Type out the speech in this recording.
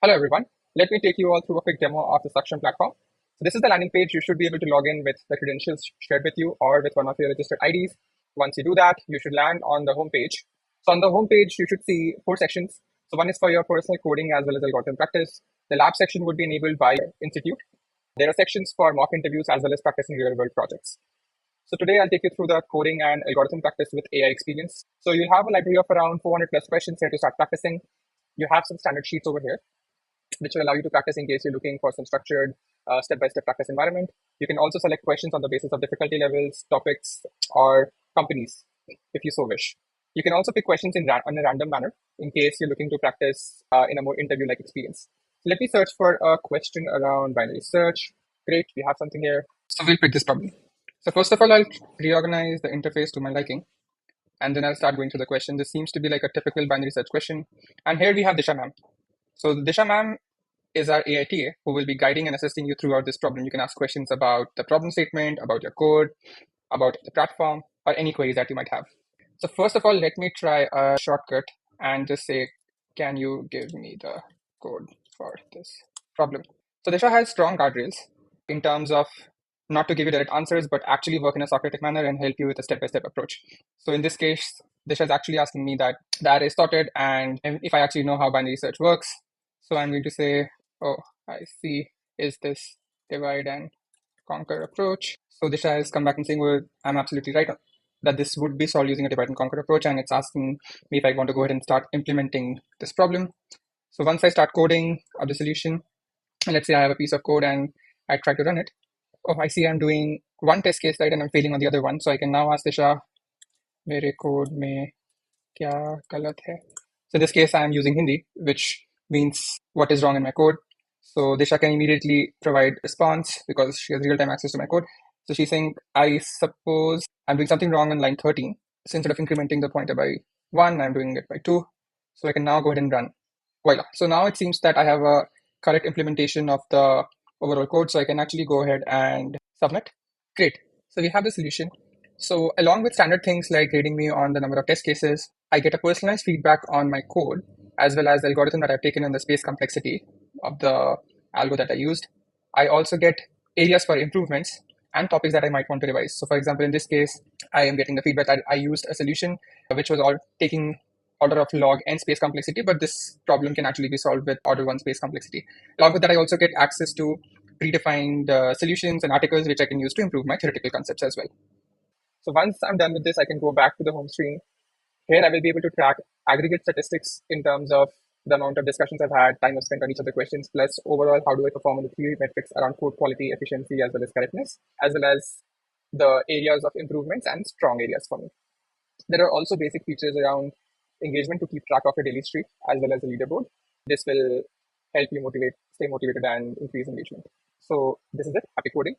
Hello everyone. Let me take you all through a quick demo of the Sakshm platform. So this is the landing page. You should be able to log in with the credentials shared with you or with one of your registered IDs. Once you do that, you should land on the home page. So on the home page, you should see four sections. So one is for your personal coding as well as algorithm practice. The lab section would be enabled by your institute. There are sections for mock interviews as well as practicing real world projects. So today I'll take you through the coding and algorithm practice with AI experience. So you'll have a library of around 400 plus questions here to start practicing. You have some standard sheets over here which will allow you to practice in case you're looking for some structured step-by-step practice environment. You can also select questions on the basis of difficulty levels, topics, or companies, if you so wish. You can also pick questions in a random manner in case you're looking to practice in a more interview-like experience. So let me search for a question around binary search. Great, we have something here. So we'll pick this problem. So first of all, I'll reorganize the interface to my liking, and then I'll start going through the question. This seems to be like a typical binary search question. And here we have Disha ma'am. So Disha ma'am is our AITA who will be guiding and assisting you throughout this problem. You can ask questions about the problem statement, about your code, about the platform, or any queries that you might have. So first of all, let me try a shortcut and just say, can you give me the code for this problem? So Disha has strong guardrails in terms of not to give you direct answers, but actually work in a Socratic manner and help you with a step-by-step approach. So in this case, Disha is actually asking me that the array is sorted and if I actually know how binary search works. So I'm going to say, oh, I see, is this divide and conquer approach. So Disha has come back and saying, well, I'm absolutely right that this would be solved using a divide and conquer approach, and it's asking me if I want to go ahead and start implementing this problem. So once I start coding of the solution, and let's say I have a piece of code and I try to run it, oh, I see I'm doing one test case, right, and I'm failing on the other one. So I can now ask Disha, मेरे code में क्या गलत है? So in this case, I'm using Hindi, which means what is wrong in my code. So Disha can immediately provide response because she has real-time access to my code. So she's saying, I suppose I'm doing something wrong on line 13. So instead of incrementing the pointer by 1, I'm doing it by 2. So I can now go ahead and run. Voila. So now it seems that I have a correct implementation of the overall code. So I can actually go ahead and submit. Great. So we have the solution. So along with standard things like grading me on the number of test cases, I get a personalized feedback on my code as well as the algorithm that I've taken in the space complexity of the algo that I used. I also get areas for improvements and topics that I might want to revise. So for example, in this case, I am getting the feedback that I used a solution which was all taking order of log n space complexity, but this problem can actually be solved with order 1 space complexity. Along with that, I also get access to predefined solutions and articles which I can use to improve my theoretical concepts as well. So once I'm done with this, I can go back to the home screen. Here, I will be able to track aggregate statistics in terms of the amount of discussions I've had, time I've spent on each of the questions, plus overall, how do I perform on the three metrics around code quality, efficiency, as well as correctness, as well as the areas of improvements and strong areas for me. There are also basic features around engagement to keep track of your daily streak, as well as the leaderboard. This will help you stay motivated, and increase engagement. So this is it. Happy coding.